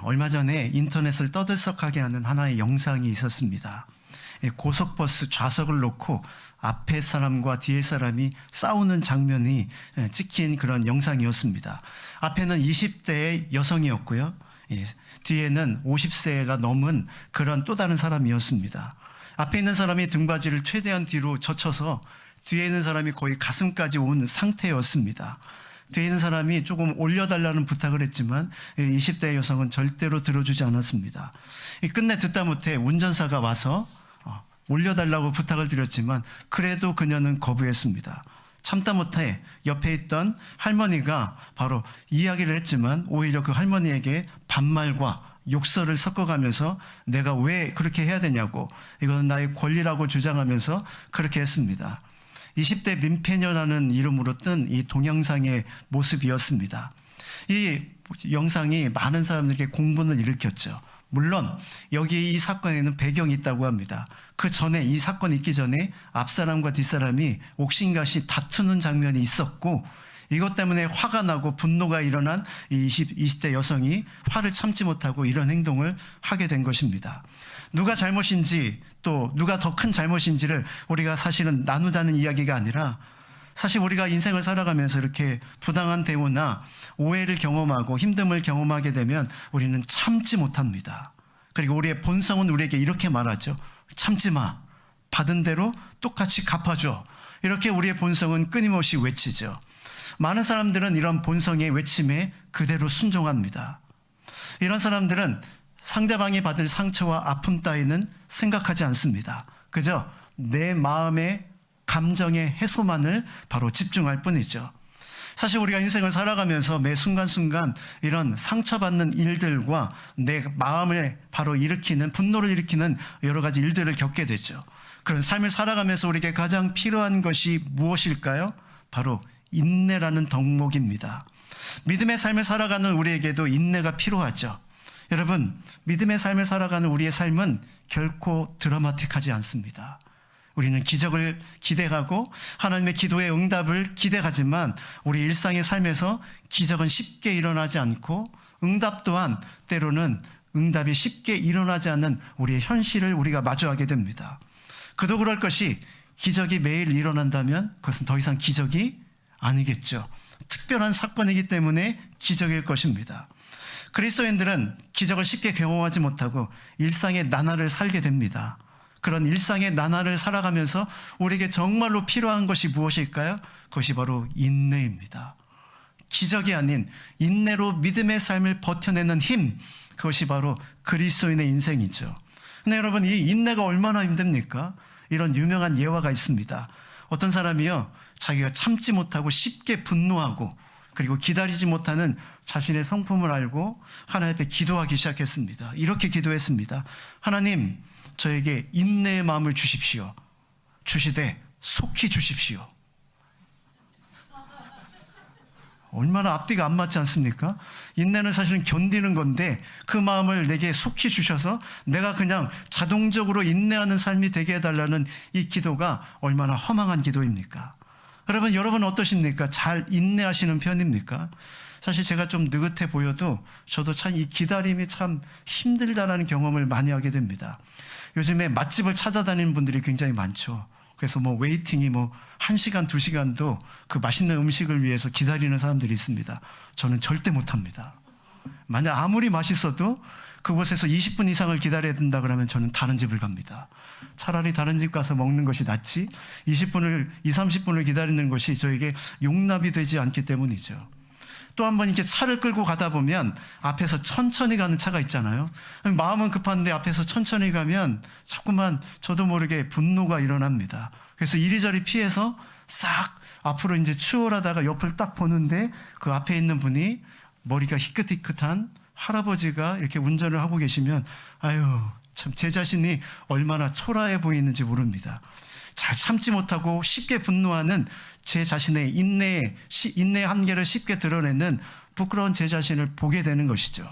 얼마 전에 인터넷을 떠들썩하게 하는 하나의 영상이 있었습니다. 고속버스 좌석을 놓고 앞에 사람과 뒤에 사람이 싸우는 장면이 찍힌 그런 영상이었습니다. 앞에는 20대의 여성이었고요. 뒤에는 50세가 넘은 그런 또 다른 사람이었습니다. 앞에 있는 사람이 등받이를 최대한 뒤로 젖혀서 뒤에 있는 사람이 거의 가슴까지 온 상태였습니다. 뒤에 있는 사람이 조금 올려달라는 부탁을 했지만 20대 여성은 절대로 들어주지 않았습니다. 끝내 듣다 못해 운전사가 와서 올려달라고 부탁을 드렸지만 그래도 그녀는 거부했습니다. 참다 못해 옆에 있던 할머니가 바로 이야기를 했지만 오히려 그 할머니에게 반말과 욕설을 섞어가면서 내가 왜 그렇게 해야 되냐고, 이거는 나의 권리라고 주장하면서 그렇게 했습니다. 20대 민폐녀라는 이름으로 뜬 이 동영상의 모습이었습니다. 이 영상이 많은 사람들에게 공분을 일으켰죠. 물론 여기 이 사건에는 배경이 있다고 합니다. 그 전에, 이 사건이 있기 전에 앞사람과 뒷사람이 옥신각신 다투는 장면이 있었고, 이것 때문에 화가 나고 분노가 일어난 이 20대 여성이 화를 참지 못하고 이런 행동을 하게 된 것입니다. 누가 잘못인지 또 누가 더 큰 잘못인지를 우리가 사실은 나누자는 이야기가 아니라, 사실 우리가 인생을 살아가면서 이렇게 부당한 대우나 오해를 경험하고 힘듦을 경험하게 되면 우리는 참지 못합니다. 그리고 우리의 본성은 우리에게 이렇게 말하죠. 참지 마. 받은 대로 똑같이 갚아줘. 이렇게 우리의 본성은 끊임없이 외치죠. 많은 사람들은 이런 본성의 외침에 그대로 순종합니다. 이런 사람들은 상대방이 받을 상처와 아픔 따위는 생각하지 않습니다. 그저 내 마음의 감정의 해소만을 바로 집중할 뿐이죠. 사실 우리가 인생을 살아가면서 매 순간순간 이런 상처받는 일들과 내 마음을 바로 일으키는, 분노를 일으키는 여러 가지 일들을 겪게 되죠. 그런 삶을 살아가면서 우리에게 가장 필요한 것이 무엇일까요? 바로 인내라는 덕목입니다. 믿음의 삶을 살아가는 우리에게도 인내가 필요하죠. 여러분, 믿음의 삶을 살아가는 우리의 삶은 결코 드라마틱하지 않습니다. 우리는 기적을 기대하고 하나님의 기도의 응답을 기대하지만 우리 일상의 삶에서 기적은 쉽게 일어나지 않고 응답 또한 때로는 응답이 쉽게 일어나지 않는 우리의 현실을 우리가 마주하게 됩니다. 그도 그럴 것이 기적이 매일 일어난다면 그것은 더 이상 기적이 아니겠죠. 특별한 사건이기 때문에 기적일 것입니다. 그리스도인들은 기적을 쉽게 경험하지 못하고 일상의 나날을 살게 됩니다. 그런 일상의 나날을 살아가면서 우리에게 정말로 필요한 것이 무엇일까요? 그것이 바로 인내입니다. 기적이 아닌 인내로 믿음의 삶을 버텨내는 힘, 그것이 바로 그리스도인의 인생이죠. 근데 여러분, 이 인내가 얼마나 힘듭니까? 이런 유명한 예화가 있습니다. 어떤 사람이요, 자기가 참지 못하고 쉽게 분노하고 그리고 기다리지 못하는 자신의 성품을 알고 하나님 앞에 기도하기 시작했습니다. 이렇게 기도했습니다. 하나님, 저에게 인내의 마음을 주십시오. 주시되 속히 주십시오. 얼마나 앞뒤가 안 맞지 않습니까? 인내는 사실은 견디는 건데 그 마음을 내게 속히 주셔서 내가 그냥 자동적으로 인내하는 삶이 되게 해달라는 이 기도가 얼마나 허망한 기도입니까? 여러분 어떠십니까? 잘 인내하시는 편입니까? 사실 제가 좀 느긋해 보여도 저도 참 이 기다림이 참 힘들다라는 경험을 많이 하게 됩니다. 요즘에 맛집을 찾아다니는 분들이 굉장히 많죠. 그래서 웨이팅이 1시간, 2시간도 그 맛있는 음식을 위해서 기다리는 사람들이 있습니다. 저는 절대 못합니다. 만약 아무리 맛있어도 그곳에서 20분 이상을 기다려야 된다 그러면 저는 다른 집을 갑니다. 차라리 다른 집 가서 먹는 것이 낫지 20분을, 30분을 기다리는 것이 저에게 용납이 되지 않기 때문이죠. 또 한 번 이렇게 차를 끌고 가다 보면 앞에서 천천히 가는 차가 있잖아요. 마음은 급한데 앞에서 천천히 가면 자꾸만 저도 모르게 분노가 일어납니다. 그래서 이리저리 피해서 싹 앞으로 이제 추월하다가 옆을 딱 보는데 그 앞에 있는 분이 머리가 희끗희끗한 할아버지가 이렇게 운전을 하고 계시면 아유, 참 제 자신이 얼마나 초라해 보이는지 모릅니다. 잘 참지 못하고 쉽게 분노하는 제 자신의 인내의 한계를 쉽게 드러내는 부끄러운 제 자신을 보게 되는 것이죠.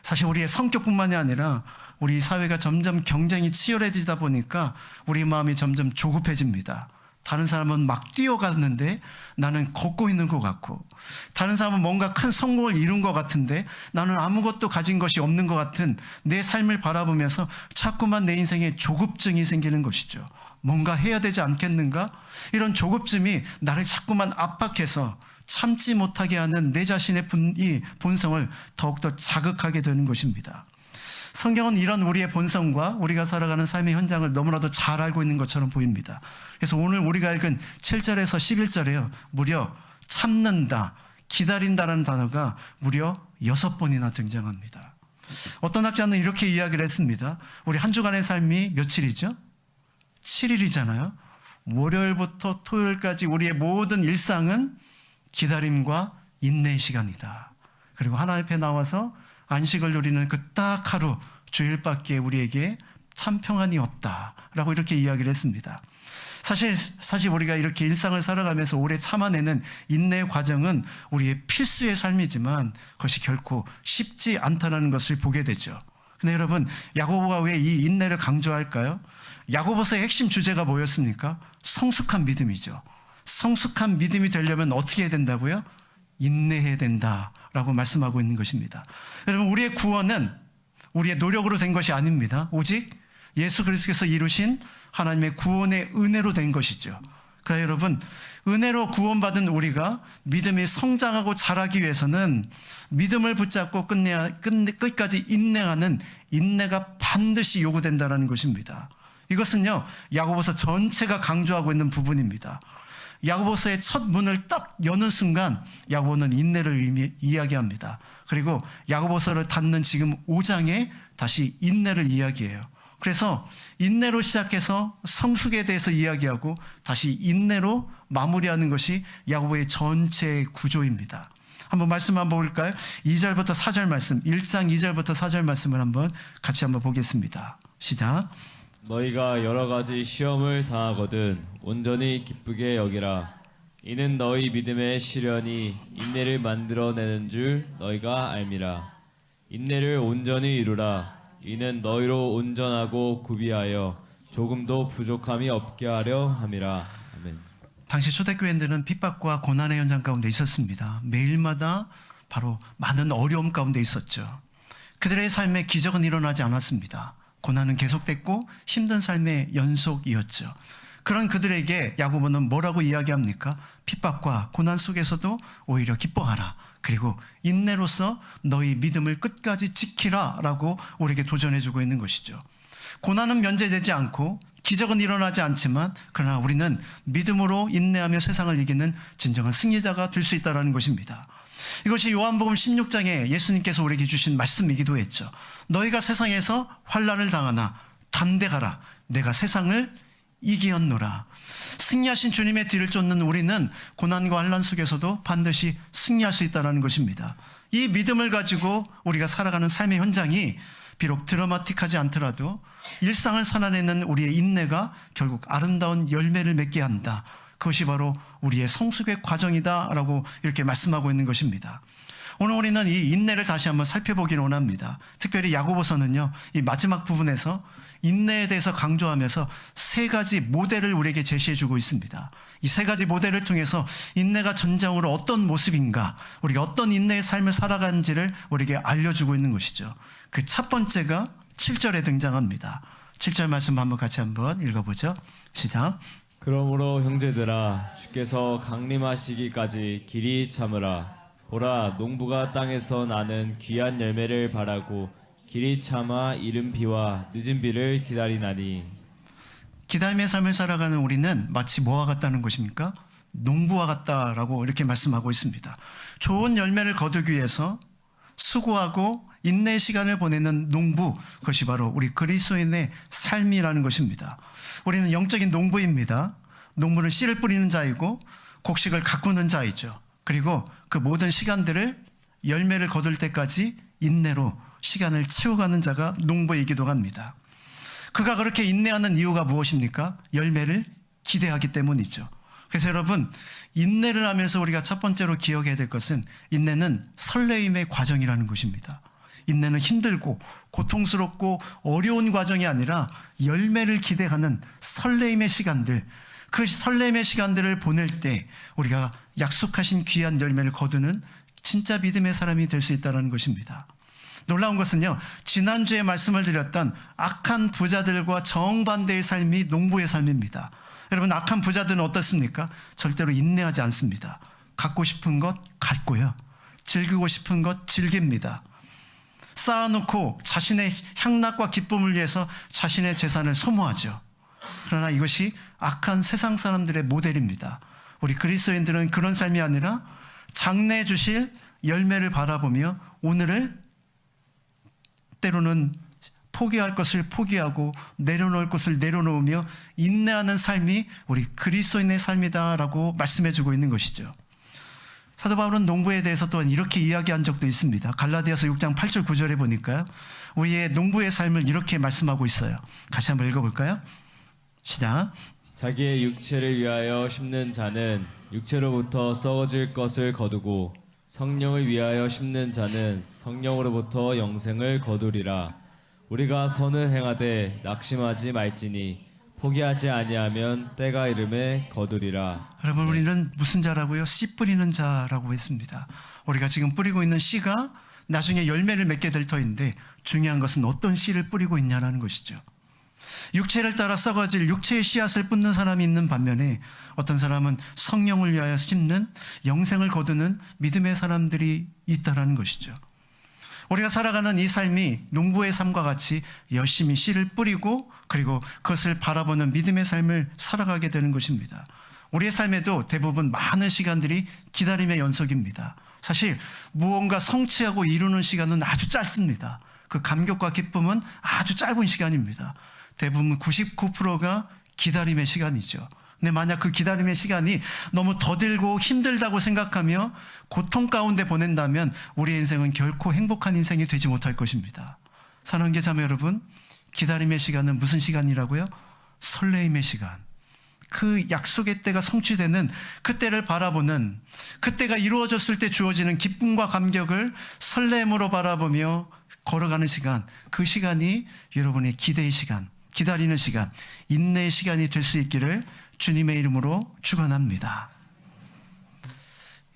사실 우리의 성격뿐만이 아니라 우리 사회가 점점 경쟁이 치열해지다 보니까 우리 마음이 점점 조급해집니다. 다른 사람은 막 뛰어갔는데 나는 걷고 있는 것 같고, 다른 사람은 뭔가 큰 성공을 이룬 것 같은데 나는 아무것도 가진 것이 없는 것 같은 내 삶을 바라보면서 자꾸만 내 인생에 조급증이 생기는 것이죠. 뭔가 해야 되지 않겠는가? 이런 조급증이 나를 자꾸만 압박해서 참지 못하게 하는 내 자신의 이 본성을 더욱더 자극하게 되는 것입니다. 성경은 이런 우리의 본성과 우리가 살아가는 삶의 현장을 너무나도 잘 알고 있는 것처럼 보입니다. 그래서 오늘 우리가 읽은 7절에서 11절에요. 무려 참는다, 기다린다라는 단어가 무려 6번이나 등장합니다. 어떤 학자는 이렇게 이야기를 했습니다. 우리 한 주간의 삶이 며칠이죠? 7일이잖아요. 월요일부터 토요일까지 우리의 모든 일상은 기다림과 인내의 시간이다. 그리고 하나님 앞에 나와서 안식을 누리는 그 딱 하루, 주일밖에 우리에게 참 평안이 없다라고 이렇게 이야기를 했습니다. 사실 우리가 이렇게 일상을 살아가면서 오래 참아내는 인내의 과정은 우리의 필수의 삶이지만 그것이 결코 쉽지 않다는 것을 보게 되죠. 근데 여러분, 야고보가 왜 이 인내를 강조할까요? 야고보서의 핵심 주제가 뭐였습니까? 성숙한 믿음이죠. 성숙한 믿음이 되려면 어떻게 해야 된다고요? 인내해야 된다라고 말씀하고 있는 것입니다. 여러분, 우리의 구원은 우리의 노력으로 된 것이 아닙니다. 오직 예수 그리스도께서 이루신 하나님의 구원의 은혜로 된 것이죠. 그러나 여러분, 은혜로 구원받은 우리가 믿음이 성장하고 자라기 위해서는 믿음을 붙잡고 끝까지 인내하는 인내가 반드시 요구된다는 것입니다. 이것은요, 야고보서 전체가 강조하고 있는 부분입니다. 야고보서의 첫 문을 딱 여는 순간 야고보는 인내를 이야기합니다. 그리고 야고보서를 닫는 지금 5장에 다시 인내를 이야기해요. 그래서 인내로 시작해서 성숙에 대해서 이야기하고 다시 인내로 마무리하는 것이 야고보의 전체 구조입니다. 한번 말씀 한번 볼까요? 2절부터 4절 말씀, 1장 2절부터 4절 말씀을 한번 같이 한번 보겠습니다. 시작. 너희가 여러 가지 시험을 당하거든 온전히 기쁘게 여기라. 이는 너희 믿음의 시련이 인내를 만들어내는 줄 너희가 알미라. 인내를 온전히 이루라. 이는 너희로 온전하고 구비하여 조금도 부족함이 없게 하려 함이라. 아멘. 당시 초대교회들은 핍박과 고난의 현장 가운데 있었습니다. 매일마다 바로 많은 어려움 가운데 있었죠. 그들의 삶에 기적은 일어나지 않았습니다. 고난은 계속됐고 힘든 삶의 연속이었죠. 그런 그들에게 야고보는 뭐라고 이야기합니까? 핍박과 고난 속에서도 오히려 기뻐하라. 그리고 인내로서 너희 믿음을 끝까지 지키라 라고 우리에게 도전해주고 있는 것이죠. 고난은 면제되지 않고 기적은 일어나지 않지만 그러나 우리는 믿음으로 인내하며 세상을 이기는 진정한 승리자가 될 수 있다는 것입니다. 이것이 요한복음 16장에 예수님께서 우리에게 주신 말씀이기도 했죠. 너희가 세상에서 환난을 당하나 담대하라. 내가 세상을 이기었노라. 승리하신 주님의 뒤를 쫓는 우리는 고난과 환난 속에서도 반드시 승리할 수 있다는 것입니다. 이 믿음을 가지고 우리가 살아가는 삶의 현장이 비록 드라마틱하지 않더라도 일상을 살아내는 우리의 인내가 결국 아름다운 열매를 맺게 한다. 그것이 바로 우리의 성숙의 과정이다라고 이렇게 말씀하고 있는 것입니다. 오늘 우리는 이 인내를 다시 한번 살펴보기를 원합니다. 특별히 야고보서는요, 이 마지막 부분에서 인내에 대해서 강조하면서 3가지 모델을 우리에게 제시해주고 있습니다. 이 3가지 모델을 통해서 인내가 전장으로 어떤 모습인가, 우리가 어떤 인내의 삶을 살아가는지를 우리에게 알려주고 있는 것이죠. 그 첫 번째가 7절에 등장합니다. 7절 말씀 한번 같이 한번 읽어보죠. 시작. 그러므로 형제들아, 주께서 강림하시기까지 길이 참으라. 보라, 농부가 땅에서 나는 귀한 열매를 바라고 길이 참아 이른 비와 늦은 비를 기다리나니. 기다림의 삶을 살아가는 우리는 마치 뭐와 같다는 것입니까? 농부와 같다라고 이렇게 말씀하고 있습니다. 좋은 열매를 거두기 위해서 수고하고 인내의 시간을 보내는 농부, 그것이 바로 우리 그리스도인의 삶이라는 것입니다. 우리는 영적인 농부입니다. 농부는 씨를 뿌리는 자이고 곡식을 가꾸는 자이죠. 그리고 그 모든 시간들을 열매를 거둘 때까지 인내로 시간을 채워가는 자가 농부이기도 합니다. 그가 그렇게 인내하는 이유가 무엇입니까? 열매를 기대하기 때문이죠. 그래서 여러분, 인내를 하면서 우리가 첫 번째로 기억해야 될 것은 인내는 설레임의 과정이라는 것입니다. 인내는 힘들고 고통스럽고 어려운 과정이 아니라 열매를 기대하는 설레임의 시간들, 그 설렘의 시간들을 보낼 때 우리가 약속하신 귀한 열매를 거두는 진짜 믿음의 사람이 될 수 있다는 것입니다. 놀라운 것은요, 지난주에 말씀을 드렸던 악한 부자들과 정반대의 삶이 농부의 삶입니다. 여러분, 악한 부자들은 어떻습니까? 절대로 인내하지 않습니다. 갖고 싶은 것 갖고요, 즐기고 싶은 것 즐깁니다. 쌓아놓고 자신의 향락과 기쁨을 위해서 자신의 재산을 소모하죠. 그러나 이것이 악한 세상 사람들의 모델입니다. 우리 그리스도인들은 그런 삶이 아니라 장래에 주실 열매를 바라보며 오늘을 때로는 포기할 것을 포기하고 내려놓을 것을 내려놓으며 인내하는 삶이 우리 그리스도인의 삶이다라고 말씀해주고 있는 것이죠. 사도 바울은 농부에 대해서 또한 이렇게 이야기한 적도 있습니다. 갈라디아서 6장 8절 9절에 보니까요, 우리의 농부의 삶을 이렇게 말씀하고 있어요. 같이 한번 읽어볼까요? 시작. 자기의 육체를 위하여 심는 자는 육체로부터 썩어질 것을 거두고 성령을 위하여 심는 자는 성령으로부터 영생을 거두리라. 우리가 선을 행하되 낙심하지 말지니 포기하지 아니하면 때가 이름에 거두리라. 여러분, 우리는 무슨 자라고요? 씨 뿌리는 자라고 했습니다. 우리가 지금 뿌리고 있는 씨가 나중에 열매를 맺게 될 터인데, 중요한 것은 어떤 씨를 뿌리고 있냐는 것이죠. 육체를 따라 썩어질 육체의 씨앗을 뿜는 사람이 있는 반면에 어떤 사람은 성령을 위하여 심는 영생을 거두는 믿음의 사람들이 있다는 것이죠. 우리가 살아가는 이 삶이 농부의 삶과 같이 열심히 씨를 뿌리고 그리고 그것을 바라보는 믿음의 삶을 살아가게 되는 것입니다. 우리의 삶에도 대부분 많은 시간들이 기다림의 연속입니다. 사실 무언가 성취하고 이루는 시간은 아주 짧습니다. 그 감격과 기쁨은 아주 짧은 시간입니다. 대부분 99%가 기다림의 시간이죠. 근데 만약 그 기다림의 시간이 너무 더딜고 힘들다고 생각하며 고통 가운데 보낸다면 우리의 인생은 결코 행복한 인생이 되지 못할 것입니다. 사랑하는 자매 여러분, 기다림의 시간은 무슨 시간이라고요? 설레임의 시간. 그 약속의 때가 성취되는 그때를 바라보는, 그때가 이루어졌을 때 주어지는 기쁨과 감격을 설렘으로 바라보며 걸어가는 시간, 그 시간이 여러분의 기대의 시간, 기다리는 시간, 인내의 시간이 될 수 있기를 주님의 이름으로 축원합니다.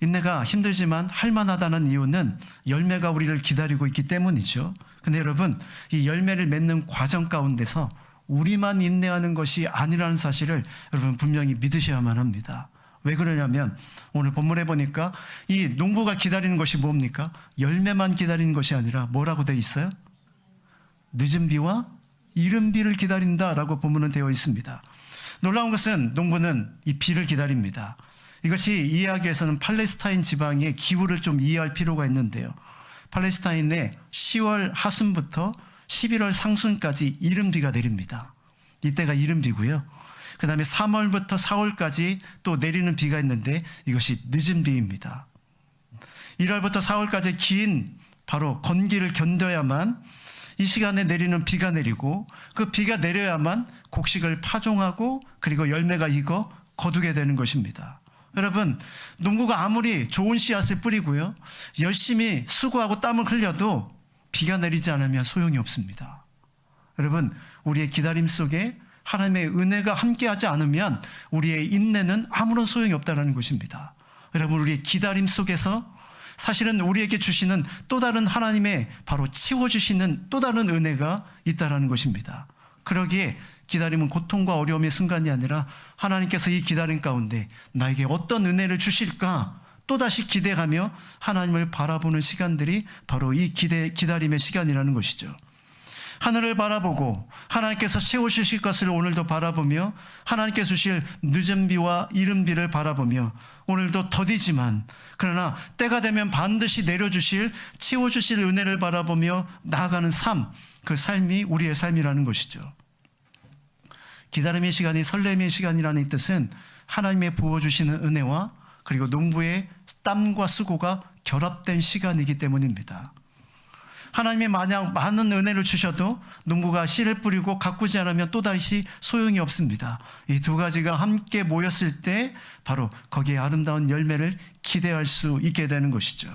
인내가 힘들지만 할만하다는 이유는 열매가 우리를 기다리고 있기 때문이죠. 근데 여러분, 이 열매를 맺는 과정 가운데서 우리만 인내하는 것이 아니라는 사실을 여러분 분명히 믿으셔야만 합니다. 왜 그러냐면 오늘 본문에 보니까 이 농부가 기다리는 것이 뭡니까? 열매만 기다리는 것이 아니라 뭐라고 되어 있어요? 늦은 비와 이른 비를 기다린다라고 본문은 되어 있습니다. 놀라운 것은 농부는 이 비를 기다립니다. 이것이 이해하기 위해서는 팔레스타인 지방의 기후를 좀 이해할 필요가 있는데요. 팔레스타인에 10월 하순부터 11월 상순까지 이른 비가 내립니다. 이때가 이른 비고요. 그 다음에 3월부터 4월까지 또 내리는 비가 있는데 이것이 늦은 비입니다. 1월부터 4월까지 긴 바로 건기를 견뎌야만 이 시간에 내리는 비가 내리고 그 비가 내려야만 곡식을 파종하고 그리고 열매가 익어 거두게 되는 것입니다. 여러분, 농부가 아무리 좋은 씨앗을 뿌리고요, 열심히 수고하고 땀을 흘려도 비가 내리지 않으면 소용이 없습니다. 여러분, 우리의 기다림 속에 하나님의 은혜가 함께하지 않으면 우리의 인내는 아무런 소용이 없다는 것입니다. 여러분, 우리의 기다림 속에서 사실은 우리에게 주시는 또 다른 하나님의 바로 채워주시는 또 다른 은혜가 있다는 것입니다. 그러기에 기다림은 고통과 어려움의 순간이 아니라 하나님께서 이 기다림 가운데 나에게 어떤 은혜를 주실까 또다시 기대하며 하나님을 바라보는 시간들이 바로 이 기다림의 시간이라는 것이죠. 하늘을 바라보고 하나님께서 채우실 것을 오늘도 바라보며 하나님께서 주실 늦은 비와 이른 비를 바라보며 오늘도 더디지만 그러나 때가 되면 반드시 내려주실 채워주실 은혜를 바라보며 나아가는 삶, 그 삶이 우리의 삶이라는 것이죠. 기다림의 시간이 설렘의 시간이라는 뜻은 하나님의 부어주시는 은혜와 그리고 농부의 땀과 수고가 결합된 시간이기 때문입니다. 하나님이 만약 많은 은혜를 주셔도 농부가 씨를 뿌리고 가꾸지 않으면 또다시 소용이 없습니다. 이 두 가지가 함께 모였을 때 바로 거기에 아름다운 열매를 기대할 수 있게 되는 것이죠.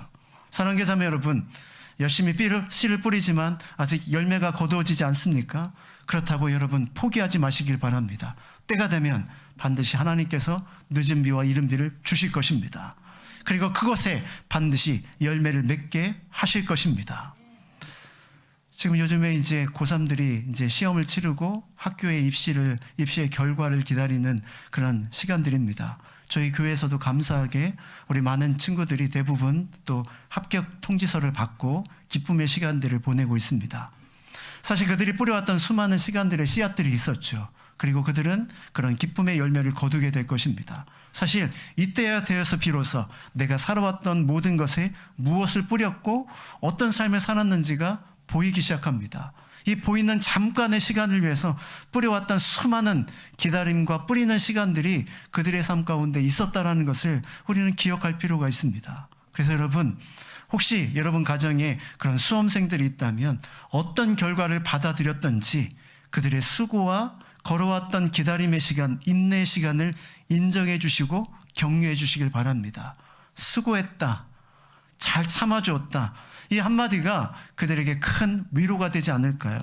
사랑하는 자매 여러분, 열심히 씨를 뿌리지만 아직 열매가 거두어지지 않습니까? 그렇다고 여러분 포기하지 마시길 바랍니다. 때가 되면 반드시 하나님께서 늦은 비와 이른 비를 주실 것입니다. 그리고 그것에 반드시 열매를 맺게 하실 것입니다. 지금 요즘에 이제 고3들이 이제 시험을 치르고 학교에 입시의 결과를 기다리는 그런 시간들입니다. 저희 교회에서도 감사하게 우리 많은 친구들이 대부분 또 합격 통지서를 받고 기쁨의 시간들을 보내고 있습니다. 사실 그들이 뿌려왔던 수많은 시간들의 씨앗들이 있었죠. 그리고 그들은 그런 기쁨의 열매를 거두게 될 것입니다. 사실 이때야 되어서 비로소 내가 살아왔던 모든 것에 무엇을 뿌렸고 어떤 삶을 살았는지가 보이기 시작합니다. 이 보이는 잠깐의 시간을 위해서 뿌려왔던 수많은 기다림과 뿌리는 시간들이 그들의 삶 가운데 있었다라는 것을 우리는 기억할 필요가 있습니다. 그래서 여러분, 혹시 여러분 가정에 그런 수험생들이 있다면 어떤 결과를 받아들였던지 그들의 수고와 걸어왔던 기다림의 시간, 인내의 시간을 인정해 주시고 격려해 주시길 바랍니다. 수고했다. 잘 참아주었다. 이 한마디가 그들에게 큰 위로가 되지 않을까요?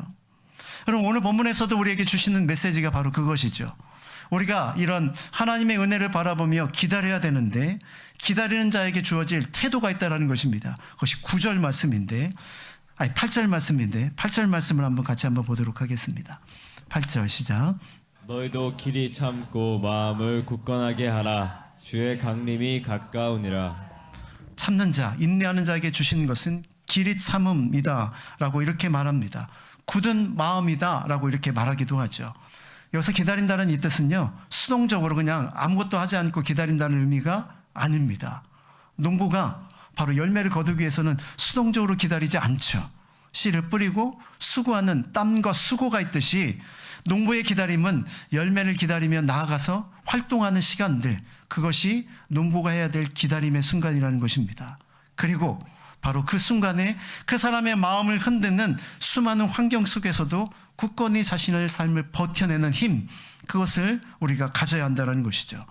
여러분, 오늘 본문에서도 우리에게 주시는 메시지가 바로 그것이죠. 우리가 이런 하나님의 은혜를 바라보며 기다려야 되는데 기다리는 자에게 주어질 태도가 있다는 것입니다. 그것이 9절 말씀인데, 8절 말씀인데 8절 말씀을 같이 한번 보도록 하겠습니다. 8절 시작. 너희도 길이 참고 마음을 굳건하게 하라. 주의 강림이 가까우니라. 참는 자, 인내하는 자에게 주시는 것은 길이 참음이다 라고 이렇게 말합니다. 굳은 마음이다 라고 이렇게 말하기도 하죠. 여기서 기다린다는 이 뜻은요, 수동적으로 그냥 아무것도 하지 않고 기다린다는 의미가 아닙니다. 농부가 바로 열매를 거두기 위해서는 수동적으로 기다리지 않죠. 씨를 뿌리고 수고하는 땀과 수고가 있듯이 농부의 기다림은 열매를 기다리며 나아가서 활동하는 시간들, 그것이 농부가 해야 될 기다림의 순간이라는 것입니다. 그리고 바로 그 순간에 그 사람의 마음을 흔드는 수많은 환경 속에서도 굳건히 자신의 삶을 버텨내는 힘, 그것을 우리가 가져야 한다는 것이죠.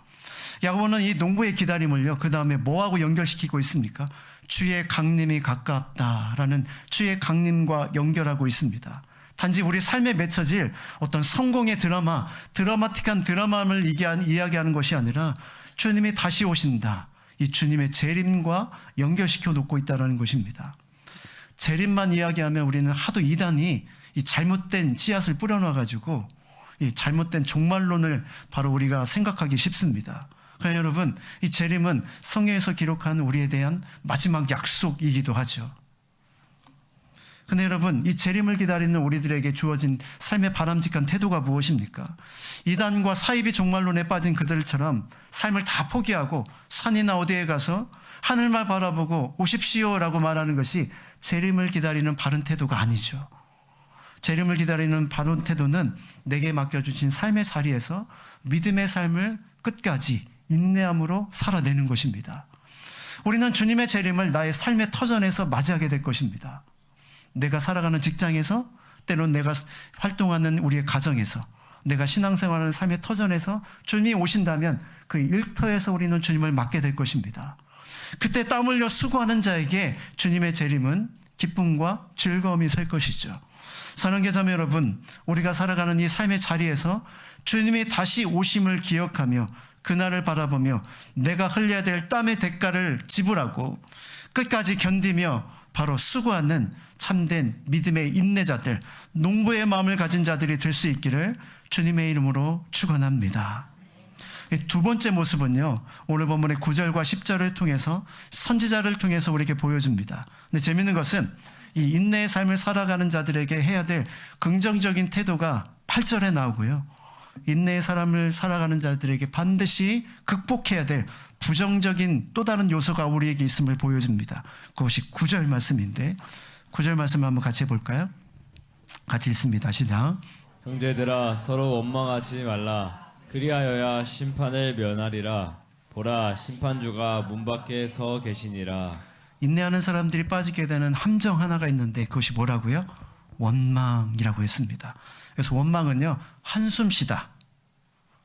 야고보는 이 농부의 기다림을요, 그 다음에 뭐하고 연결시키고 있습니까? 주의 강림이 가깝다라는 주의 강림과 연결하고 있습니다. 단지 우리 삶에 맺혀질 어떤 성공의 드라마틱한 드라마를 이야기하는 것이 아니라 주님이 다시 오신다, 이 주님의 재림과 연결시켜 놓고 있다는 것입니다. 재림만 이야기하면 우리는 하도 이단이 이 잘못된 씨앗을 뿌려놔가지고 이 잘못된 종말론을 바로 우리가 생각하기 쉽습니다. 그러나 여러분, 이 재림은 성경에서 기록한 우리에 대한 마지막 약속이기도 하죠. 근데 여러분, 이 재림을 기다리는 우리들에게 주어진 삶의 바람직한 태도가 무엇입니까? 이단과 사이비 종말론에 빠진 그들처럼 삶을 다 포기하고 산이나 어디에 가서 하늘만 바라보고 오십시오라고 말하는 것이 재림을 기다리는 바른 태도가 아니죠. 재림을 기다리는 바른 태도는 내게 맡겨주신 삶의 자리에서 믿음의 삶을 끝까지 인내함으로 살아내는 것입니다. 우리는 주님의 재림을 나의 삶의 터전에서 맞이하게 될 것입니다. 내가 살아가는 직장에서, 때론 내가 활동하는 우리의 가정에서, 내가 신앙생활하는 삶의 터전에서 주님이 오신다면 그 일터에서 우리는 주님을 맞게 될 것입니다. 그때 땀 흘려 수고하는 자에게 주님의 재림은 기쁨과 즐거움이 될 것이죠. 사랑하는 자매 여러분, 우리가 살아가는 이 삶의 자리에서 주님이 다시 오심을 기억하며 그날을 바라보며 내가 흘려야 될 땀의 대가를 지불하고 끝까지 견디며 바로 수고하는 참된 믿음의 인내자들, 농부의 마음을 가진 자들이 될 수 있기를 주님의 이름으로 축원합니다. 두 번째 모습은요, 오늘 본문의 9절과 10절을 통해서 선지자를 통해서 우리에게 보여줍니다. 근데 재밌는 것은 이 인내의 삶을 살아가는 자들에게 해야 될 긍정적인 태도가 8절에 나오고요, 인내의 삶을 살아가는 자들에게 반드시 극복해야 될 부정적인 또 다른 요소가 우리에게 있음을 보여줍니다. 그것이 9절 말씀인데 9절 말씀을 한번 같이 해볼까요? 같이 읽습니다. 시작. 형제들아, 서로 원망하지 말라. 그리하여야 심판을 면하리라. 보라, 심판주가 문 밖에 서 계시니라. 인내하는 사람들이 빠지게 되는 함정 하나가 있는데 그것이 뭐라고요? 원망이라고 했습니다. 그래서 원망은요, 한숨 쉬다,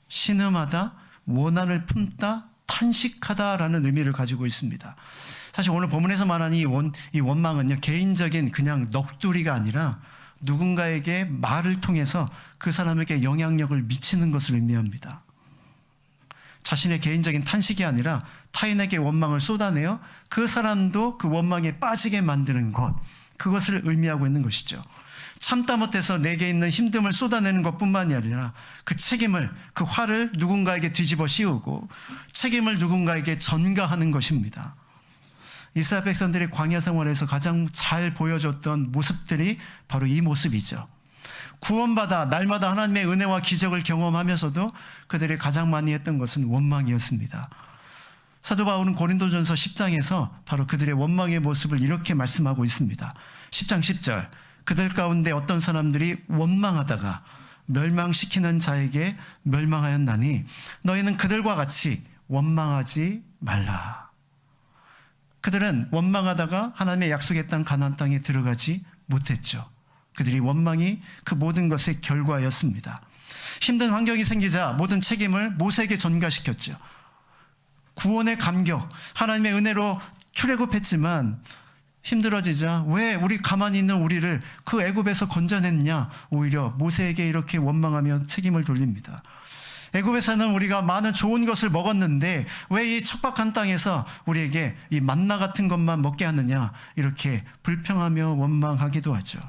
신음하다, 원한을 품다, 탄식하다라는 의미를 가지고 있습니다. 사실 오늘 본문에서 말하는 이 원망은요, 개인적인 그냥 넋두리가 아니라 누군가에게 말을 통해서 그 사람에게 영향력을 미치는 것을 의미합니다. 자신의 개인적인 탄식이 아니라 타인에게 원망을 쏟아내어 그 사람도 그 원망에 빠지게 만드는 것, 그것을 의미하고 있는 것이죠. 참다 못해서 내게 있는 힘듦을 쏟아내는 것뿐만이 아니라 그 책임을, 그 화를 누군가에게 뒤집어 씌우고 책임을 누군가에게 전가하는 것입니다. 이스라엘 백성들이 광야 생활에서 가장 잘 보여줬던 모습들이 바로 이 모습이죠. 구원받아 날마다 하나님의 은혜와 기적을 경험하면서도 그들이 가장 많이 했던 것은 원망이었습니다. 사도 바울은 고린도전서 10장에서 바로 그들의 원망의 모습을 이렇게 말씀하고 있습니다. 10장 10절, 그들 가운데 어떤 사람들이 원망하다가 멸망시키는 자에게 멸망하였나니 너희는 그들과 같이 원망하지 말라. 그들은 원망하다가 하나님의 약속의 땅 가나안 땅에 들어가지 못했죠. 그들이 원망이 그 모든 것의 결과였습니다. 힘든 환경이 생기자 모든 책임을 모세에게 전가시켰죠. 구원의 감격, 하나님의 은혜로 출애굽했지만 힘들어지자 왜 우리 가만히 있는 우리를 그 애굽에서 건져냈냐, 오히려 모세에게 이렇게 원망하며 책임을 돌립니다. 애굽에서는 우리가 많은 좋은 것을 먹었는데 왜 이 척박한 땅에서 우리에게 이 만나 같은 것만 먹게 하느냐, 이렇게 불평하며 원망하기도 하죠.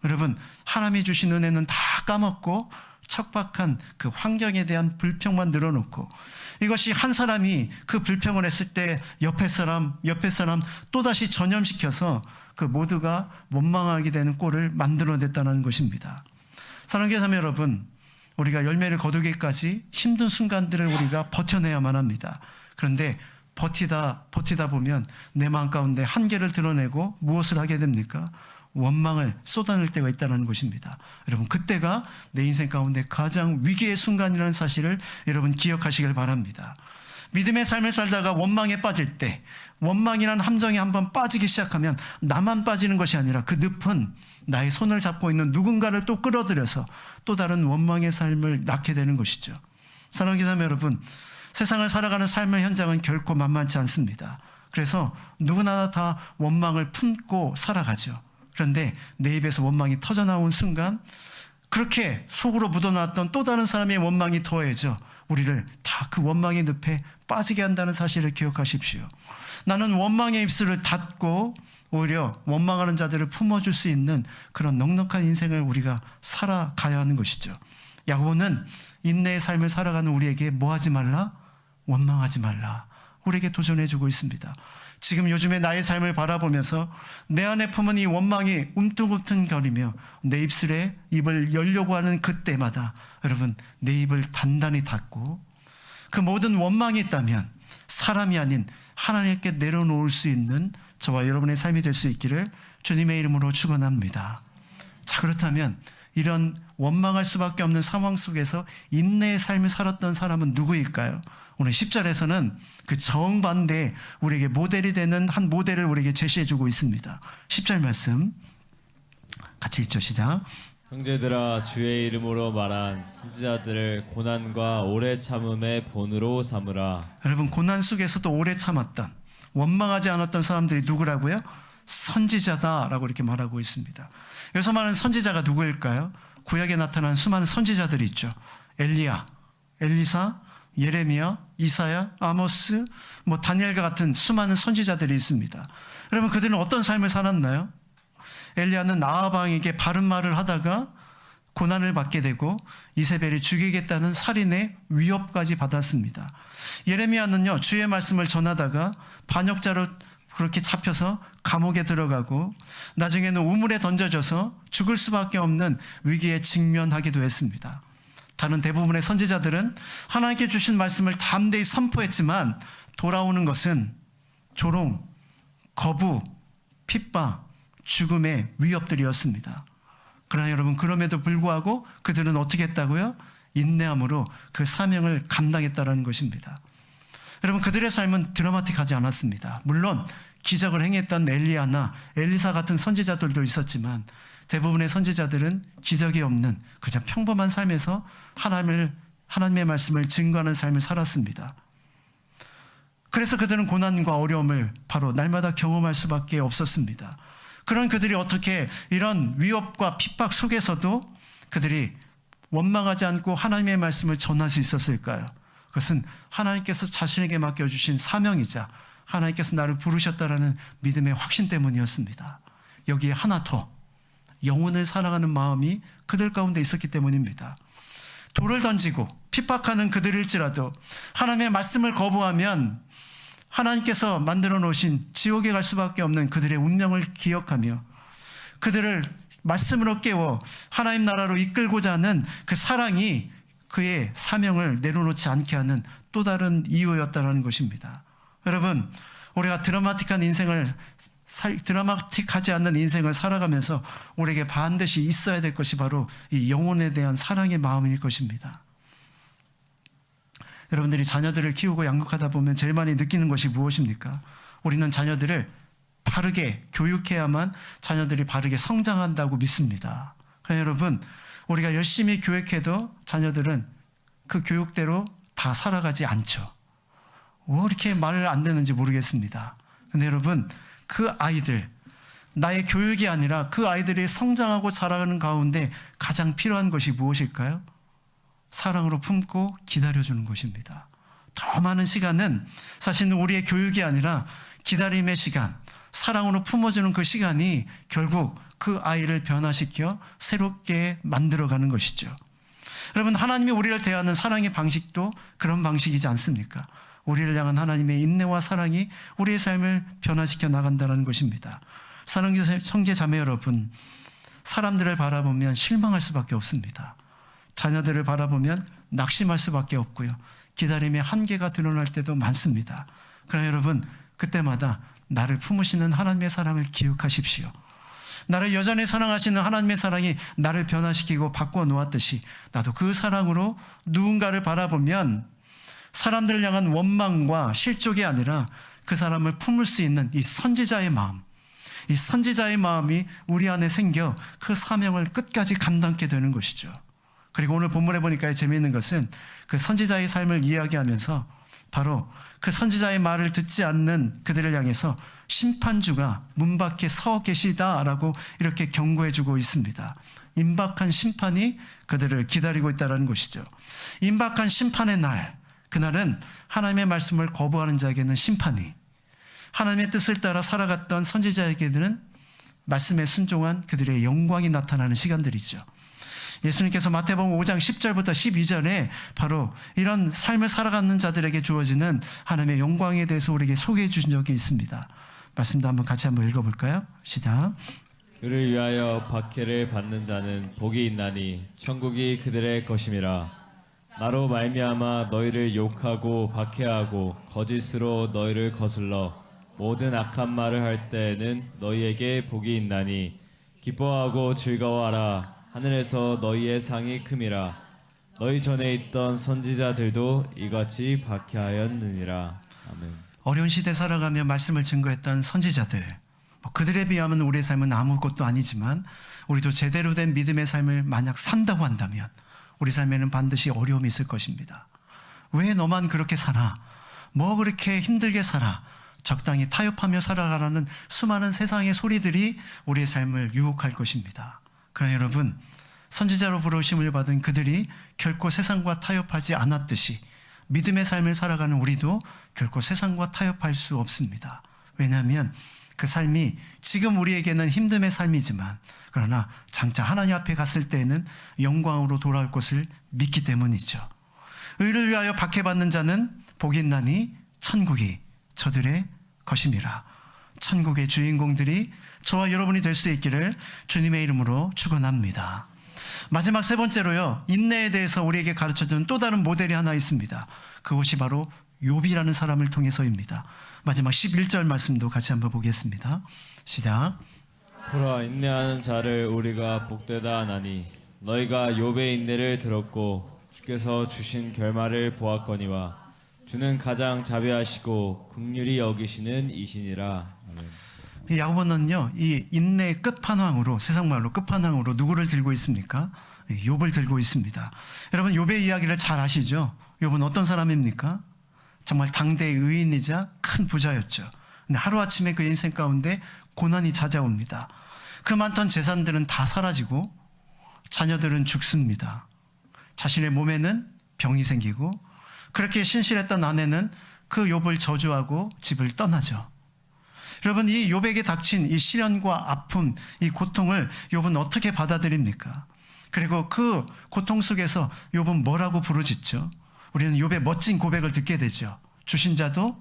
여러분, 하나님이 주신 은혜는 다 까먹고 척박한 그 환경에 대한 불평만 늘어놓고, 이것이 한 사람이 그 불평을 했을 때 옆에 사람 또다시 전염시켜서 그 모두가 원망하게 되는 꼴을 만들어냈다는 것입니다. 사랑하는 교회 자매 여러분, 우리가 열매를 거두기까지 힘든 순간들을 우리가 버텨내야만 합니다. 그런데 버티다 보면 내 마음 가운데 한계를 드러내고 무엇을 하게 됩니까? 원망을 쏟아낼 때가 있다는 것입니다. 여러분, 그때가 내 인생 가운데 가장 위기의 순간이라는 사실을 여러분 기억하시길 바랍니다. 믿음의 삶을 살다가 원망에 빠질 때, 원망이라는 함정에 한번 빠지기 시작하면 나만 빠지는 것이 아니라 그 늪은 나의 손을 잡고 있는 누군가를 또 끌어들여서 또 다른 원망의 삶을 낳게 되는 것이죠. 사랑하는 자매 여러분, 세상을 살아가는 삶의 현장은 결코 만만치 않습니다. 그래서 누구나 다 원망을 품고 살아가죠. 그런데 내 입에서 원망이 터져나온 순간 그렇게 속으로 묻어놨던 또 다른 사람의 원망이 더해져 우리를 다 그 원망의 늪에 빠지게 한다는 사실을 기억하십시오. 나는 원망의 입술을 닫고 오히려 원망하는 자들을 품어줄 수 있는 그런 넉넉한 인생을 우리가 살아가야 하는 것이죠. 야고보는 인내의 삶을 살아가는 우리에게 뭐 하지 말라? 원망하지 말라. 우리에게 도전해주고 있습니다. 지금 요즘에 나의 삶을 바라보면서 내 안에 품은 이 원망이 움뚱움뚱거리며 내 입술에 입을 열려고 하는 그때마다 여러분, 내 입을 단단히 닫고 그 모든 원망이 있다면 사람이 아닌 하나님께 내려놓을 수 있는 저와 여러분의 삶이 될 수 있기를 주님의 이름으로 축원합니다. 자, 그렇다면 이런 원망할 수밖에 없는 상황 속에서 인내의 삶을 살았던 사람은 누구일까요? 오늘 10절에서는 그 정반대에 우리에게 모델이 되는 한 모델을 우리에게 제시해주고 있습니다. 10절 말씀 같이 읽죠. 시작. 형제들아, 주의 이름으로 말한 선지자들을 고난과 오래 참음의 본으로 삼으라. 여러분, 고난 속에서도 오래 참았던, 원망하지 않았던 사람들이 누구라고요? 선지자다라고 이렇게 말하고 있습니다. 여기서 말하는 선지자가 누구일까요? 구약에 나타난 수많은 선지자들이 있죠. 엘리야, 엘리사, 예레미야, 이사야, 아모스, 다니엘과 같은 수많은 선지자들이 있습니다. 여러분, 그들은 어떤 삶을 살았나요? 엘리야는 아합 왕에게 바른 말을 하다가 고난을 받게 되고 이세벨이 죽이겠다는 살인의 위협까지 받았습니다. 예레미야는요, 주의 말씀을 전하다가 반역자로 그렇게 잡혀서 감옥에 들어가고 나중에는 우물에 던져져서 죽을 수밖에 없는 위기에 직면하기도 했습니다. 다른 대부분의 선지자들은 하나님께 주신 말씀을 담대히 선포했지만 돌아오는 것은 조롱, 거부, 핍박, 죽음의 위협들이었습니다. 그러나 여러분, 그럼에도 불구하고 그들은 어떻게 했다고요? 인내함으로 그 사명을 감당했다는 것입니다. 여러분, 그들의 삶은 드라마틱하지 않았습니다. 물론 기적을 행했던 엘리야나 엘리사 같은 선지자들도 있었지만 대부분의 선지자들은 기적이 없는 그냥 평범한 삶에서 하나님의 말씀을 증거하는 삶을 살았습니다. 그래서 그들은 고난과 어려움을 바로 날마다 경험할 수밖에 없었습니다. 그런 그들이 어떻게 이런 위협과 핍박 속에서도 그들이 원망하지 않고 하나님의 말씀을 전할 수 있었을까요? 그것은 하나님께서 자신에게 맡겨주신 사명이자 하나님께서 나를 부르셨다라는 믿음의 확신 때문이었습니다. 여기에 하나 더 영혼을 사랑하는 마음이 그들 가운데 있었기 때문입니다. 돌을 던지고 핍박하는 그들일지라도 하나님의 말씀을 거부하면 하나님께서 만들어 놓으신 지옥에 갈 수밖에 없는 그들의 운명을 기억하며 그들을 말씀으로 깨워 하나님 나라로 이끌고자 하는 그 사랑이 그의 사명을 내려놓지 않게 하는 또 다른 이유였다는 것입니다. 여러분, 우리가 드라마틱하지 않는 인생을 살아가면서 우리에게 반드시 있어야 될 것이 바로 이 영혼에 대한 사랑의 마음일 것입니다. 여러분들이 자녀들을 키우고 양육하다 보면 제일 많이 느끼는 것이 무엇입니까? 우리는 자녀들을 바르게 교육해야만 자녀들이 바르게 성장한다고 믿습니다. 그러나 여러분, 우리가 열심히 교육해도 자녀들은 그 교육대로 다 살아가지 않죠. 왜 이렇게 말을 안 듣는지 모르겠습니다. 근데 여러분, 그 아이들, 나의 교육이 아니라 그 아이들이 성장하고 자라는 가운데 가장 필요한 것이 무엇일까요? 사랑으로 품고 기다려주는 것입니다. 더 많은 시간은 사실은 우리의 교육이 아니라 기다림의 시간, 사랑으로 품어주는 그 시간이 결국 그 아이를 변화시켜 새롭게 만들어가는 것이죠. 여러분, 하나님이 우리를 대하는 사랑의 방식도 그런 방식이지 않습니까? 우리를 향한 하나님의 인내와 사랑이 우리의 삶을 변화시켜 나간다는 것입니다. 사랑하는 형제 자매 여러분, 사람들을 바라보면 실망할 수밖에 없습니다. 자녀들을 바라보면 낙심할 수밖에 없고요. 기다림의 한계가 드러날 때도 많습니다. 그러나 여러분, 그때마다 나를 품으시는 하나님의 사랑을 기억하십시오. 나를 여전히 사랑하시는 하나님의 사랑이 나를 변화시키고 바꿔 놓았듯이 나도 그 사랑으로 누군가를 바라보면 사람들을 향한 원망과 실족이 아니라 그 사람을 품을 수 있는 이 선지자의 마음, 이 선지자의 마음이 우리 안에 생겨 그 사명을 끝까지 감당하게 되는 것이죠. 그리고 오늘 본문에 보니까 재미있는 것은 그 선지자의 삶을 이야기하면서 바로 그 선지자의 말을 듣지 않는 그들을 향해서 심판주가 문 밖에 서 계시다라고 이렇게 경고해주고 있습니다. 임박한 심판이 그들을 기다리고 있다는 것이죠. 임박한 심판의 날, 그날은 하나님의 말씀을 거부하는 자에게는 심판이, 하나님의 뜻을 따라 살아갔던 선지자에게는 말씀에 순종한 그들의 영광이 나타나는 시간들이죠. 예수님께서 마태복음 5장 10절부터 12절에 바로 이런 삶을 살아가는 자들에게 주어지는 하나님의 영광에 대해서 우리에게 소개해 주신 적이 있습니다. 말씀도 한번 같이 한번 읽어볼까요? 시작. 그를 위하여 박해를 받는 자는 복이 있나니 천국이 그들의 것임이라. 나로 말미암아 너희를 욕하고 박해하고 거짓으로 너희를 거슬러 모든 악한 말을 할 때에는 너희에게 복이 있나니 기뻐하고 즐거워하라. 하늘에서 너희의 상이 큼이라. 너희 전에 있던 선지자들도 이같이 박해하였느니라. 아멘. 어려운 시대 살아가며 말씀을 증거했던 선지자들, 그들에 비하면 우리의 삶은 아무것도 아니지만 우리도 제대로 된 믿음의 삶을 만약 산다고 한다면 우리 삶에는 반드시 어려움이 있을 것입니다. 왜 너만 그렇게 살아? 뭐 그렇게 힘들게 살아? 적당히 타협하며 살아가라는 수많은 세상의 소리들이 우리의 삶을 유혹할 것입니다. 그러나 여러분, 선지자로 부르심을 받은 그들이 결코 세상과 타협하지 않았듯이 믿음의 삶을 살아가는 우리도 결코 세상과 타협할 수 없습니다. 왜냐하면 그 삶이 지금 우리에게는 힘듦의 삶이지만 그러나 장차 하나님 앞에 갔을 때에는 영광으로 돌아올 것을 믿기 때문이죠. 의를 위하여 박해받는 자는 복이 있나니 천국이 저들의 것임이라. 천국의 주인공들이 저와 여러분이 될 수 있기를 주님의 이름으로 축원합니다. 마지막 세 번째로요, 인내에 대해서 우리에게 가르쳐주는 또 다른 모델이 하나 있습니다. 그것이 바로 욥이라는 사람을 통해서입니다. 마지막 11절 말씀도 같이 한번 보겠습니다. 시작. 보라, 인내하는 자를 우리가 복되다 하나니 너희가 욥의 인내를 들었고 주께서 주신 결말을 보았거니와 주는 가장 자비하시고 긍휼히 여기시는 이시니라. 아멘. 야고보는요, 이 인내의 끝판왕으로, 세상 말로 끝판왕으로 누구를 들고 있습니까? 욥을 들고 있습니다. 여러분, 욥의 이야기를 잘 아시죠? 욥은 어떤 사람입니까? 정말 당대의 의인이자 큰 부자였죠. 근데 하루아침에 그 인생 가운데 고난이 찾아옵니다. 그 많던 재산들은 다 사라지고 자녀들은 죽습니다. 자신의 몸에는 병이 생기고 그렇게 신실했던 아내는 그 욥을 저주하고 집을 떠나죠. 여러분, 이 욥에게 닥친 이 시련과 아픔, 이 고통을 욥은 어떻게 받아들입니까? 그리고 그 고통 속에서 욥은 뭐라고 부르짖죠? 우리는 욥의 멋진 고백을 듣게 되죠. 주신 자도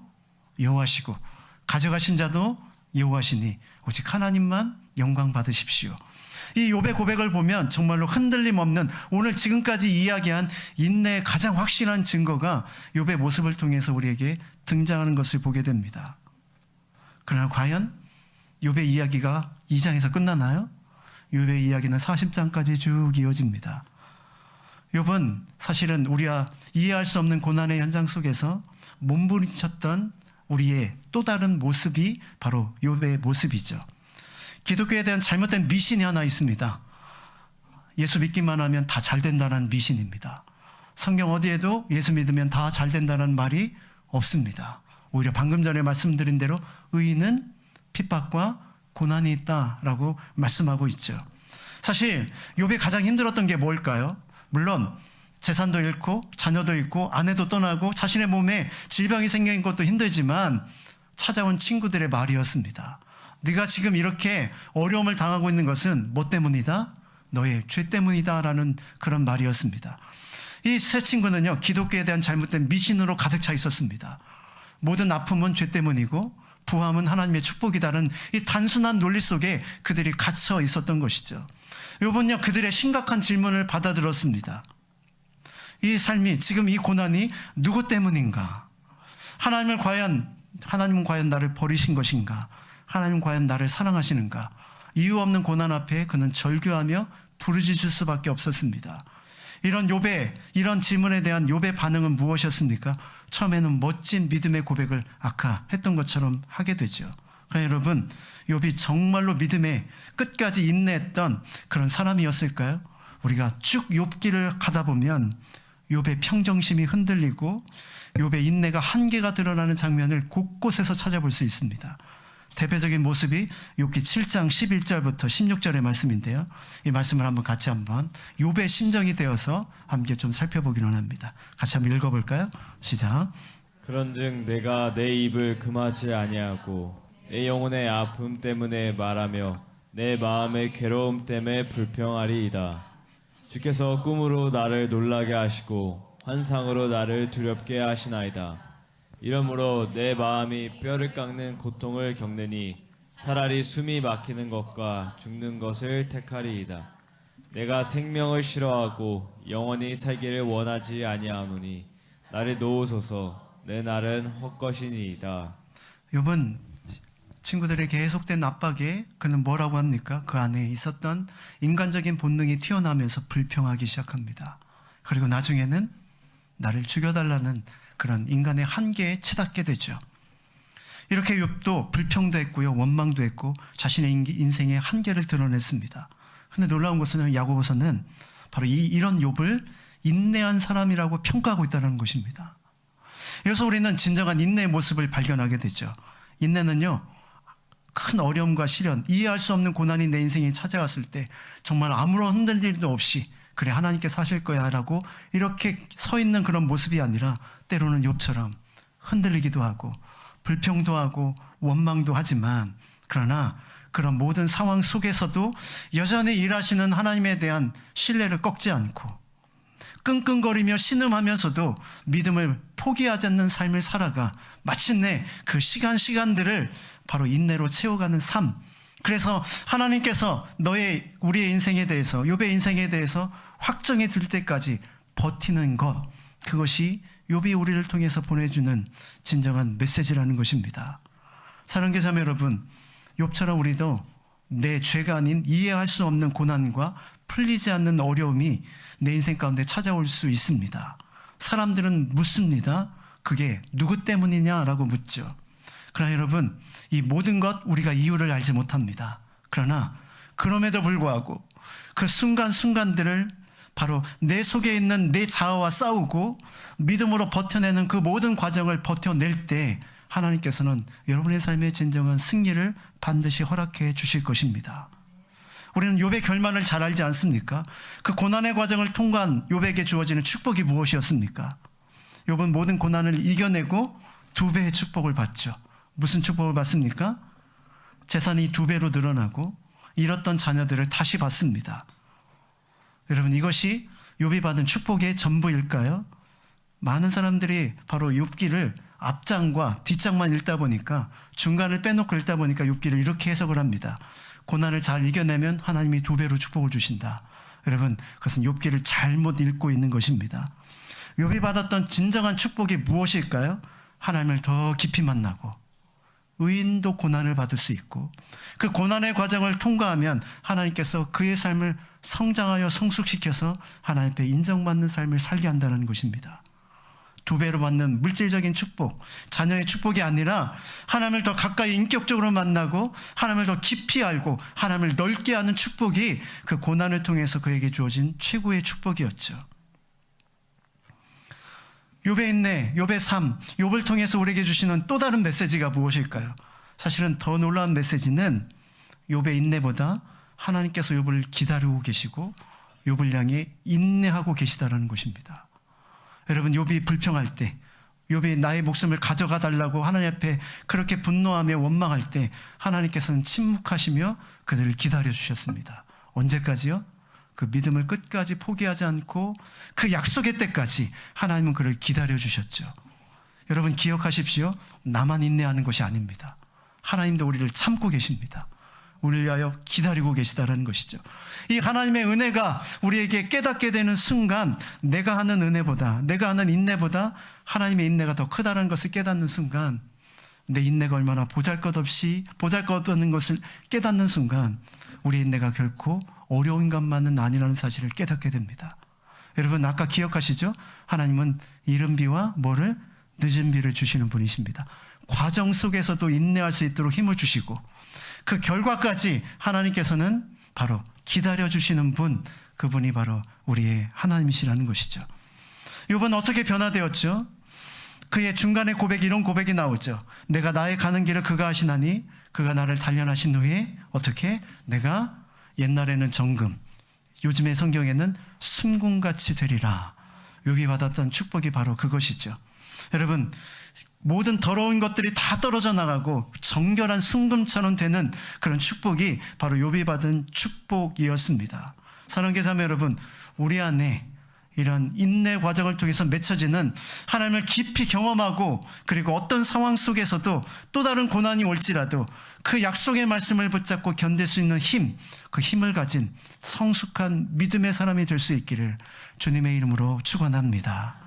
여호와시고 가져가신 자도 여호와시니 오직 하나님만 영광 받으십시오. 이 욥의 고백을 보면 정말로 흔들림 없는 오늘 지금까지 이야기한 인내의 가장 확실한 증거가 욥의 모습을 통해서 우리에게 등장하는 것을 보게 됩니다. 그러나 과연 욥의 이야기가 2장에서 끝나나요? 욥의 이야기는 40장까지 쭉 이어집니다. 욥은 사실은 우리가 이해할 수 없는 고난의 현장 속에서 몸부림쳤던 우리의 또 다른 모습이 바로 욥의 모습이죠. 기독교에 대한 잘못된 미신이 하나 있습니다. 예수 믿기만 하면 다 잘 된다는 미신입니다. 성경 어디에도 예수 믿으면 다 잘 된다는 말이 없습니다. 오히려 방금 전에 말씀드린 대로 의인은 핍박과 고난이 있다라고 말씀하고 있죠. 사실 욥이 가장 힘들었던 게 뭘까요? 물론 재산도 잃고 자녀도 잃고 아내도 떠나고 자신의 몸에 질병이 생긴 것도 힘들지만 찾아온 친구들의 말이었습니다. 네가 지금 이렇게 어려움을 당하고 있는 것은 뭐 때문이다? 너의 죄 때문이다 라는 그런 말이었습니다. 이 세 친구는요, 기독교에 대한 잘못된 미신으로 가득 차 있었습니다. 모든 아픔은 죄 때문이고 부함은 하나님의 축복이다는 이 단순한 논리 속에 그들이 갇혀 있었던 것이죠. 욥은요, 그들의 심각한 질문을 받아들었습니다. 이 삶이, 지금 이 고난이 누구 때문인가? 하나님은 과연 나를 버리신 것인가? 하나님은 과연 나를 사랑하시는가? 이유 없는 고난 앞에 그는 절규하며 부르짖을 수밖에 없었습니다. 이런 욥의 이런 질문에 대한 욥의 반응은 무엇이었습니까? 처음에는 멋진 믿음의 고백을 아까 했던 것처럼 하게 되죠. 그러니까 여러분, 욥이 정말로 믿음의 끝까지 인내했던 그런 사람이었을까요? 우리가 쭉 욥기를 가다 보면 욥의 평정심이 흔들리고 욥의 인내가 한계가 드러나는 장면을 곳곳에서 찾아볼 수 있습니다. 대표적인 모습이 욥기 7장 11절부터 16절의 말씀인데요. 이 말씀을 같이 욥의 심정이 되어서 함께 좀 살펴보기로 합니다. 같이 한번 읽어볼까요? 시작. 그런즉 내가 내 입을 금하지 아니하고 내 영혼의 아픔 때문에 말하며 내 마음의 괴로움 때문에 불평하리이다. 주께서 꿈으로 나를 놀라게 하시고 환상으로 나를 두렵게 하시나이다. 이러므로 내 마음이 뼈를 깎는 고통을 겪느니 차라리 숨이 막히는 것과 죽는 것을 택하리이다. 내가 생명을 싫어하고 영원히 살기를 원하지 아니하노니 나를 놓으소서. 내 날은 헛것이니이다. 욥은 친구들의 계속된 압박에 그는 뭐라고 합니까? 그 안에 있었던 인간적인 본능이 튀어나오면서 불평하기 시작합니다. 그리고 나중에는 나를 죽여달라는 그런 인간의 한계에 치닫게 되죠. 이렇게 욥도 불평도 했고요, 원망도 했고 자신의 인생의 한계를 드러냈습니다. 그런데 놀라운 것은 야고보서는 바로 이런 욥을 인내한 사람이라고 평가하고 있다는 것입니다. 여기서 우리는 진정한 인내의 모습을 발견하게 되죠. 인내는요, 큰 어려움과 시련, 이해할 수 없는 고난이 내 인생에 찾아왔을 때 정말 아무런 흔들림도 없이 그래 하나님께서 하실 거야 라고 이렇게 서 있는 그런 모습이 아니라 때로는 욥처럼 흔들리기도 하고 불평도 하고 원망도 하지만 그러나 그런 모든 상황 속에서도 여전히 일하시는 하나님에 대한 신뢰를 꺾지 않고 끙끙거리며 신음하면서도 믿음을 포기하지 않는 삶을 살아가 마침내 그 시간들을 바로 인내로 채워가는 삶. 그래서 하나님께서 우리의 인생에 대해서, 욥의 인생에 대해서 확정해 줄 때까지 버티는 것, 그것이 욥이 우리를 통해서 보내주는 진정한 메시지라는 것입니다. 사랑하는 자매 여러분, 욥처럼 우리도 내 죄가 아닌 이해할 수 없는 고난과 풀리지 않는 어려움이 내 인생 가운데 찾아올 수 있습니다. 사람들은 묻습니다. 그게 누구 때문이냐라고 묻죠. 그러나 여러분, 이 모든 것 우리가 이유를 알지 못합니다. 그러나 그럼에도 불구하고 그 순간순간들을 바로 내 속에 있는 내 자아와 싸우고 믿음으로 버텨내는 그 모든 과정을 버텨낼 때 하나님께서는 여러분의 삶의 진정한 승리를 반드시 허락해 주실 것입니다. 우리는 욥의 결말을 잘 알지 않습니까? 그 고난의 과정을 통과한 욥에게 주어지는 축복이 무엇이었습니까? 욥은 모든 고난을 이겨내고 2배의 축복을 받죠. 무슨 축복을 받습니까? 재산이 2배로 늘어나고 잃었던 자녀들을 다시 받습니다. 여러분, 이것이 욥이 받은 축복의 전부일까요? 많은 사람들이 바로 욥기를 앞장과 뒷장만 읽다 보니까, 중간을 빼놓고 읽다 보니까 욥기를 이렇게 해석을 합니다. 고난을 잘 이겨내면 하나님이 2배로 축복을 주신다. 여러분, 그것은 욥기를 잘못 읽고 있는 것입니다. 욥이 받았던 진정한 축복이 무엇일까요? 하나님을 더 깊이 만나고, 의인도 고난을 받을 수 있고, 그 고난의 과정을 통과하면 하나님께서 그의 삶을 성장하여 성숙시켜서 하나님 앞에 인정받는 삶을 살게 한다는 것입니다. 2배로 받는 물질적인 축복, 자녀의 축복이 아니라 하나님을 더 가까이 인격적으로 만나고 하나님을 더 깊이 알고 하나님을 넓게 아는 축복이 그 고난을 통해서 그에게 주어진 최고의 축복이었죠. 욥의 인내, 욥의 삶, 욥을 통해서 우리에게 주시는 또 다른 메시지가 무엇일까요? 사실은 더 놀라운 메시지는 욥의 인내보다 하나님께서 욥을 기다리고 계시고 욥을 향해 인내하고 계시다라는 것입니다. 여러분, 욥이 불평할 때, 욥이 나의 목숨을 가져가 달라고 하나님 앞에 그렇게 분노하며 원망할 때 하나님께서는 침묵하시며 그들을 기다려 주셨습니다. 언제까지요? 그 믿음을 끝까지 포기하지 않고 그 약속의 때까지 하나님은 그를 기다려 주셨죠. 여러분, 기억하십시오. 나만 인내하는 것이 아닙니다. 하나님도 우리를 참고 계십니다. 우리를 위하여 기다리고 계시다는 것이죠. 이 하나님의 은혜가 우리에게 깨닫게 되는 순간, 내가 하는 은혜보다, 내가 하는 인내보다 하나님의 인내가 더 크다는 것을 깨닫는 순간, 내 인내가 얼마나 보잘것없는 것을 깨닫는 순간, 우리 인내가 결코 어려운 것만은 아니라는 사실을 깨닫게 됩니다. 여러분, 아까 기억하시죠? 하나님은 이른 비와 뭐를? 늦은 비를 주시는 분이십니다. 과정 속에서도 인내할 수 있도록 힘을 주시고, 그 결과까지 하나님께서는 바로 기다려주시는 분, 그분이 바로 우리의 하나님이시라는 것이죠. 욥은 어떻게 변화되었죠? 그의 중간에 고백이, 이런 고백이 나오죠. 내가 나의 가는 길을 그가 하시나니 그가 나를 단련하신 후에 어떻게? 내가 옛날에는 정금, 요즘의 성경에는 순금같이 되리라. 욥이 받았던 축복이 바로 그것이죠. 여러분, 모든 더러운 것들이 다 떨어져 나가고 정결한 순금처럼 되는 그런 축복이 바로 욥이 받은 축복이었습니다. 사랑하는 자매 여러분, 우리 안에 이런 인내 과정을 통해서 맺혀지는 하나님을 깊이 경험하고, 그리고 어떤 상황 속에서도 또 다른 고난이 올지라도 그 약속의 말씀을 붙잡고 견딜 수 있는 힘, 그 힘을 가진 성숙한 믿음의 사람이 될 수 있기를 주님의 이름으로 축원합니다.